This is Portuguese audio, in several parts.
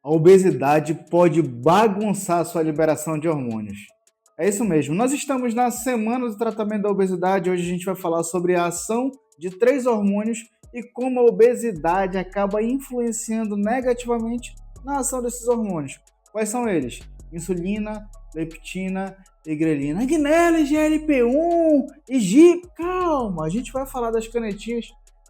A obesidade pode bagunçar a sua liberação de hormônios. É isso mesmo. Nós estamos na semana do tratamento da obesidade. Hoje a gente vai falar sobre a ação de 3 hormônios e como a obesidade acaba influenciando negativamente na ação desses hormônios. Quais são eles? Insulina, leptina e grelina. Agnelli, GLP-1 e GIP. Calma, a gente vai falar das canetinhas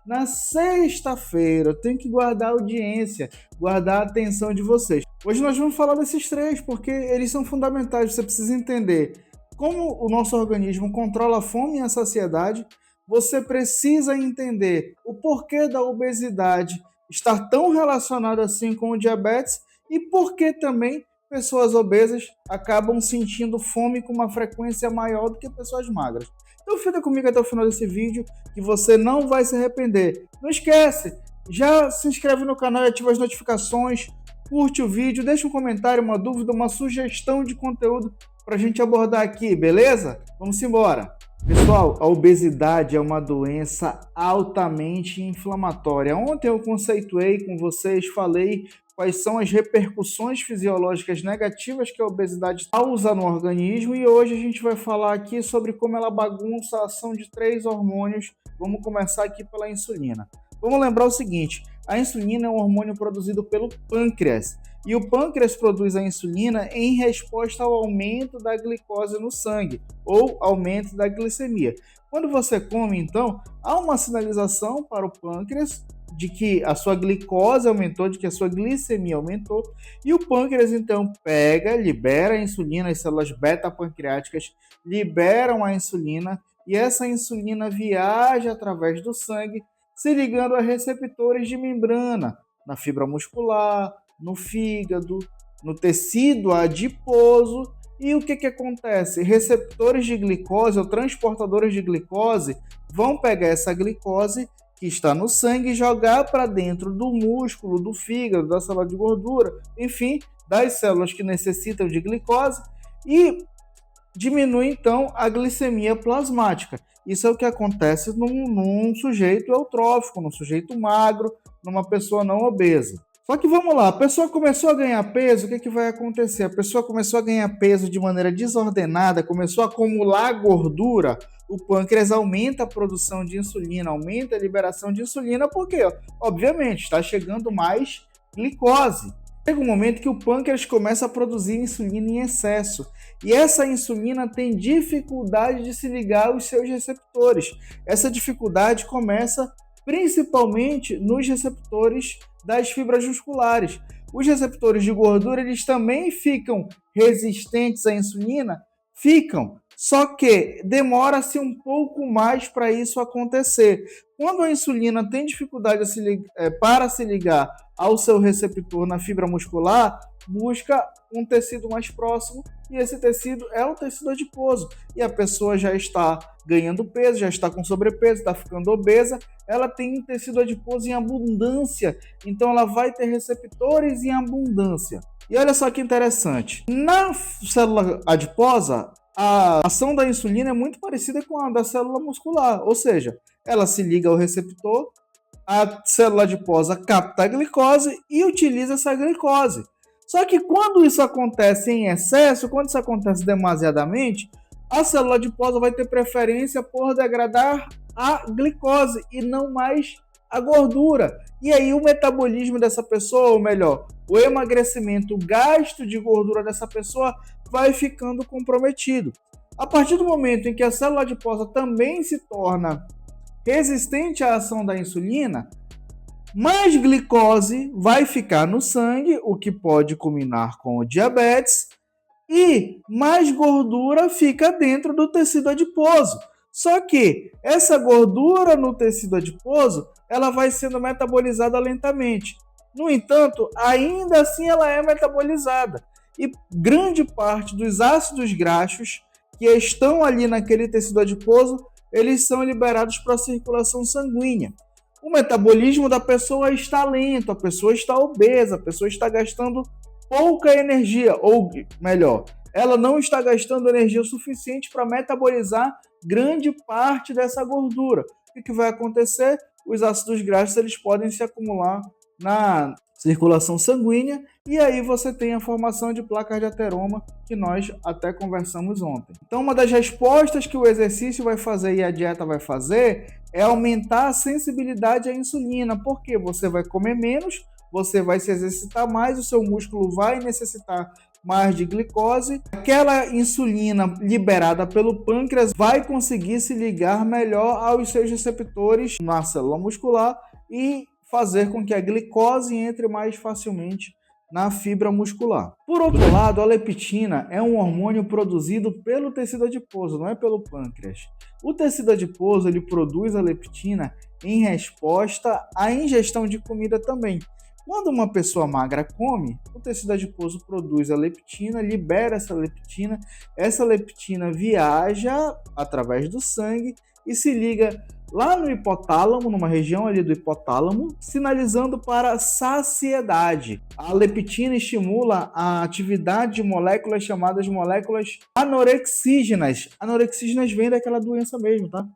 na sexta-feira. Eu tenho que guardar a audiência, guardar a atenção de vocês. Hoje nós vamos falar desses 3 porque eles são fundamentais. Você precisa entender como o nosso organismo controla a fome e a saciedade. Você precisa entender o porquê da obesidade estar tão relacionada assim com o diabetes e por que também pessoas obesas acabam sentindo fome com uma frequência maior do que pessoas magras. Então fica comigo até o final desse vídeo que você não vai se arrepender. Não esquece, já se inscreve no canal e ativa as notificações, curte o vídeo, deixa um comentário, uma dúvida, uma sugestão de conteúdo para a gente abordar aqui, beleza? Vamos embora! Pessoal, a obesidade é uma doença altamente inflamatória. Ontem eu conceituei com vocês, falei quais são as repercussões fisiológicas negativas que a obesidade causa no organismo e hoje a gente vai falar aqui sobre como ela bagunça a ação de 3 hormônios. Vamos começar aqui pela insulina. Vamos lembrar o seguinte, a insulina é um hormônio produzido pelo pâncreas e o pâncreas produz a insulina em resposta ao aumento da glicose no sangue ou aumento da glicemia. Quando você come, então, há uma sinalização para o pâncreas de que a sua glicose aumentou, de que a sua glicemia aumentou, e o pâncreas então pega, libera a insulina, as células beta-pancreáticas liberam a insulina, e essa insulina viaja através do sangue, se ligando a receptores de membrana, na fibra muscular, no fígado, no tecido adiposo. E o que acontece? Receptores de glicose ou transportadores de glicose vão pegar essa glicose que está no sangue e jogar para dentro do músculo, do fígado, da célula de gordura, enfim, das células que necessitam de glicose e diminui então a glicemia plasmática. Isso é o que acontece num sujeito eutrófico, num sujeito magro, numa pessoa não obesa. Só que vamos lá, a pessoa começou a ganhar peso, o que vai acontecer? A pessoa começou a ganhar peso de maneira desordenada, começou a acumular gordura, o pâncreas aumenta a produção de insulina, aumenta a liberação de insulina, porque, obviamente, está chegando mais glicose. Chega um momento que o pâncreas começa a produzir insulina em excesso, e essa insulina tem dificuldade de se ligar aos seus receptores. Essa dificuldade começa principalmente nos receptores das fibras musculares. Os receptores de gordura, eles também ficam resistentes à insulina? Ficam, só que demora-se um pouco mais para isso acontecer. Quando a insulina tem dificuldade para se ligar ao seu receptor na fibra muscular, busca um tecido mais próximo e esse tecido é o tecido adiposo. E a pessoa já está ganhando peso, já está com sobrepeso, está ficando obesa, ela tem um tecido adiposo em abundância, então ela vai ter receptores em abundância. E olha só que interessante, na célula adiposa, a ação da insulina é muito parecida com a da célula muscular, ou seja, ela se liga ao receptor, a célula adiposa capta a glicose e utiliza essa glicose. Só que quando isso acontece em excesso, quando isso acontece demasiadamente, a célula adiposa vai ter preferência por degradar a glicose e não mais a gordura. E aí o metabolismo dessa pessoa, ou melhor, o emagrecimento, o gasto de gordura dessa pessoa vai ficando comprometido. A partir do momento em que a célula adiposa também se torna resistente à ação da insulina, mais glicose vai ficar no sangue, o que pode culminar com o diabetes, e mais gordura fica dentro do tecido adiposo. Só que essa gordura no tecido adiposo, ela vai sendo metabolizada lentamente. No entanto, ainda assim ela é metabolizada. E grande parte dos ácidos graxos que estão ali naquele tecido adiposo, eles são liberados para a circulação sanguínea. O metabolismo da pessoa está lento, a pessoa está obesa, a pessoa está gastando pouca energia, ou melhor, ela não está gastando energia suficiente para metabolizar grande parte dessa gordura. O que vai acontecer? Os ácidos graxos eles podem se acumular circulação sanguínea, e aí você tem a formação de placas de ateroma, que nós até conversamos ontem. Então, uma das respostas que o exercício vai fazer e a dieta vai fazer é aumentar a sensibilidade à insulina, porque você vai comer menos, você vai se exercitar mais, o seu músculo vai necessitar mais de glicose, aquela insulina liberada pelo pâncreas vai conseguir se ligar melhor aos seus receptores na célula muscular e fazer com que a glicose entre mais facilmente na fibra muscular. Por outro lado, a leptina é um hormônio produzido pelo tecido adiposo, não é pelo pâncreas. O tecido adiposo ele produz a leptina em resposta à ingestão de comida também. Quando uma pessoa magra come, o tecido adiposo produz a leptina, libera essa leptina viaja através do sangue e se liga lá no hipotálamo, numa região ali do hipotálamo, sinalizando para saciedade. A leptina estimula a atividade de moléculas chamadas moléculas anorexígenas. Anorexígenas vem daquela doença mesmo, tá?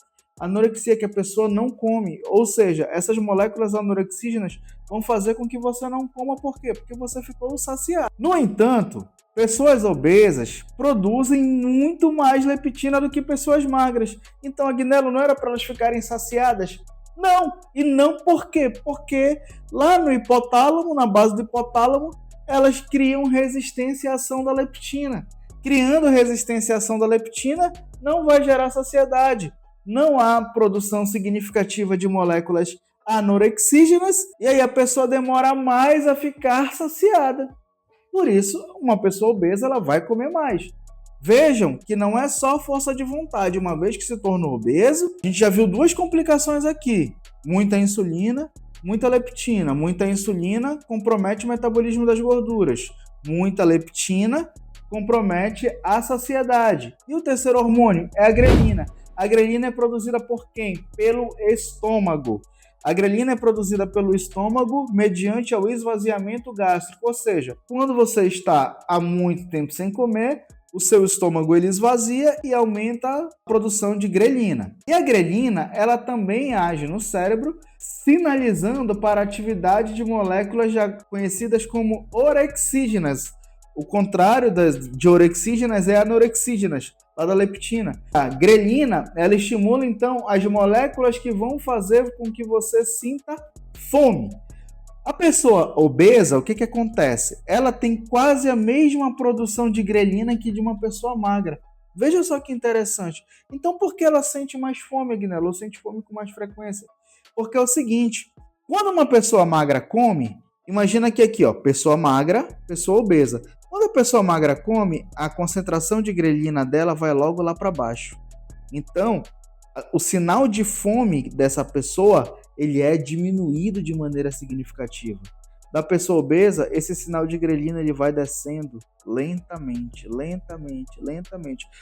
Anorexia, que a pessoa não come, ou seja, essas moléculas anorexígenas vão fazer com que você não coma, por quê? Porque você ficou saciado. No entanto, pessoas obesas produzem muito mais leptina do que pessoas magras. Então, Agnello, não era para elas ficarem saciadas? Não, e não por quê? Porque lá no hipotálamo, na base do hipotálamo, elas criam resistência à ação da leptina. Criando resistência à ação da leptina, não vai gerar saciedade. Não há produção significativa de moléculas anorexígenas e aí a pessoa demora mais a ficar saciada. Por isso, uma pessoa obesa ela vai comer mais. Vejam que não é só força de vontade. Uma vez que se tornou obeso, a gente já viu duas complicações aqui. Muita insulina, muita leptina. Muita insulina compromete o metabolismo das gorduras. Muita leptina compromete a saciedade. E o terceiro hormônio é a grelina. A grelina é produzida por quem? Pelo estômago. A grelina é produzida pelo estômago mediante o esvaziamento gástrico, ou seja, quando você está há muito tempo sem comer, o seu estômago ele esvazia e aumenta a produção de grelina. E a grelina, ela também age no cérebro, sinalizando para a atividade de moléculas já conhecidas como orexígenas. O contrário de orexígenas é anorexígenas, lá da leptina. A grelina, ela estimula então as moléculas que vão fazer com que você sinta fome. A pessoa obesa, o que acontece? Ela tem quase a mesma produção de grelina que de uma pessoa magra. Veja só que interessante. Então, por que ela sente mais fome, Agnello? Ou sente fome com mais frequência? Porque é o seguinte, quando uma pessoa magra come, imagina que aqui, ó, pessoa magra, pessoa obesa. Quando a pessoa magra come, a concentração de grelina dela vai logo lá para baixo. Então, o sinal de fome dessa pessoa, ele é diminuído de maneira significativa. Da pessoa obesa, esse sinal de grelina ele vai descendo lentamente.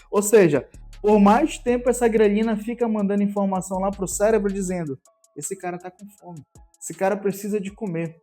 Ou seja, por mais tempo essa grelina fica mandando informação lá para o cérebro dizendo: esse cara está com fome, esse cara precisa de comer.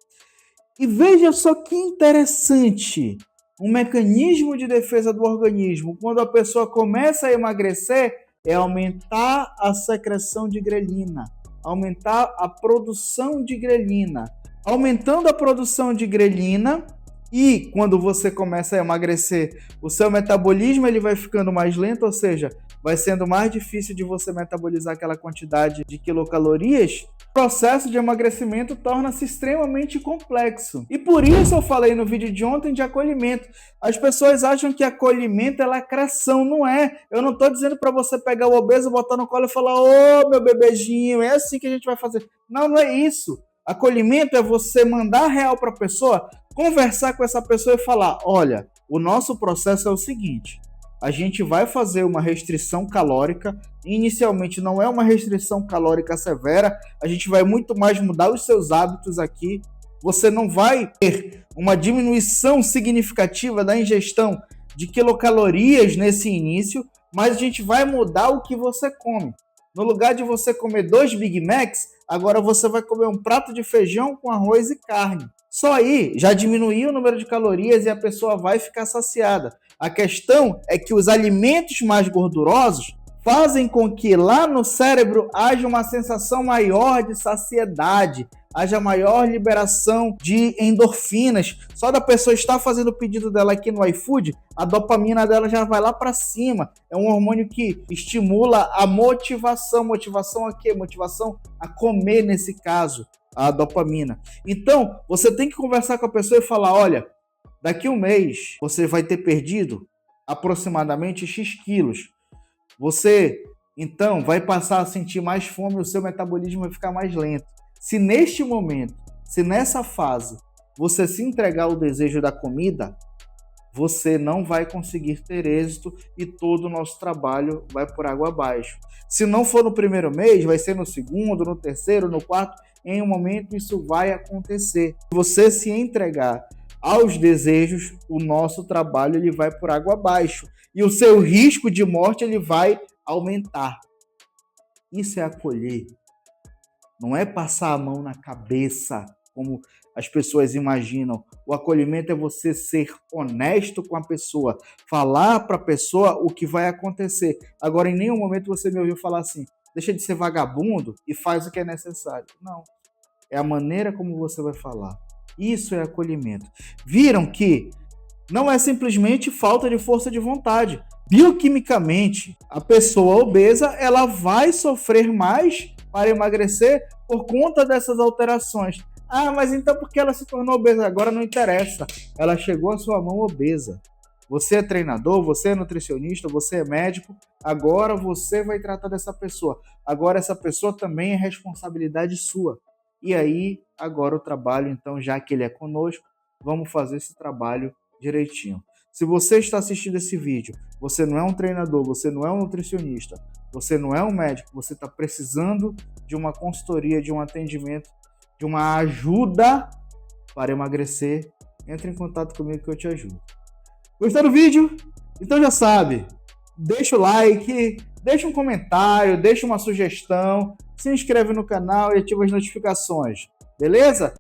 E veja só que interessante, um mecanismo de defesa do organismo, quando a pessoa começa a emagrecer, é aumentar a secreção de grelina, aumentar a produção de grelina. Aumentando a produção de grelina, e quando você começa a emagrecer, o seu metabolismo ele vai ficando mais lento, ou seja, vai sendo mais difícil de você metabolizar aquela quantidade de quilocalorias, o processo de emagrecimento torna-se extremamente complexo. E por isso eu falei no vídeo de ontem de acolhimento. As pessoas acham que acolhimento é lacração, não é. Eu não estou dizendo para você pegar o obeso, botar no colo e falar: ô meu bebezinho, é assim que a gente vai fazer. Não, não é isso. Acolhimento é você mandar real para a pessoa, conversar com essa pessoa e falar: olha, o nosso processo é o seguinte, a gente vai fazer uma restrição calórica, inicialmente não é uma restrição calórica severa, a gente vai muito mais mudar os seus hábitos aqui, você não vai ter uma diminuição significativa da ingestão de quilocalorias nesse início, mas a gente vai mudar o que você come. No lugar de você comer 2 Big Macs, agora você vai comer um prato de feijão com arroz e carne. Só aí já diminuiu o número de calorias e a pessoa vai ficar saciada. A questão é que os alimentos mais gordurosos fazem com que lá no cérebro haja uma sensação maior de saciedade. haja maior liberação de endorfinas. Só da pessoa estar fazendo o pedido dela aqui no iFood, a dopamina dela já vai lá para cima. É um hormônio que estimula a motivação. Motivação a quê? Motivação a comer, nesse caso, a dopamina. Então, você tem que conversar com a pessoa e falar, olha, daqui a um mês você vai ter perdido aproximadamente X quilos. Você, então, vai passar a sentir mais fome, o seu metabolismo vai ficar mais lento. Se neste momento, se nessa fase, você se entregar ao desejo da comida, você não vai conseguir ter êxito e todo o nosso trabalho vai por água abaixo. Se não for no primeiro mês, vai ser no segundo, no terceiro, no quarto, em um momento isso vai acontecer. Se você se entregar aos desejos, o nosso trabalho ele vai por água abaixo e o seu risco de morte ele vai aumentar. Isso é acolher. Não é passar a mão na cabeça, como as pessoas imaginam. O acolhimento é você ser honesto com a pessoa, falar para a pessoa o que vai acontecer. Agora, em nenhum momento você me ouviu falar assim, deixa de ser vagabundo e faz o que é necessário. Não. É a maneira como você vai falar. Isso é acolhimento. Viram que não é simplesmente falta de força de vontade. Bioquimicamente, a pessoa obesa ela vai sofrer mais para emagrecer por conta dessas alterações. Ah, mas então por que ela se tornou obesa? Agora não interessa. Ela chegou à sua mão obesa. Você é treinador, você é nutricionista, você é médico. Agora você vai tratar dessa pessoa. Agora essa pessoa também é responsabilidade sua. E aí, agora o trabalho, então, já que ele é conosco, vamos fazer esse trabalho direitinho. Se você está assistindo esse vídeo, você não é um treinador, você não é um nutricionista, você não é um médico, você está precisando de uma consultoria, de um atendimento, de uma ajuda para emagrecer, entre em contato comigo que eu te ajudo. Gostou do vídeo? Então já sabe, deixa o like, deixa um comentário, deixa uma sugestão, se inscreve no canal e ativa as notificações, beleza?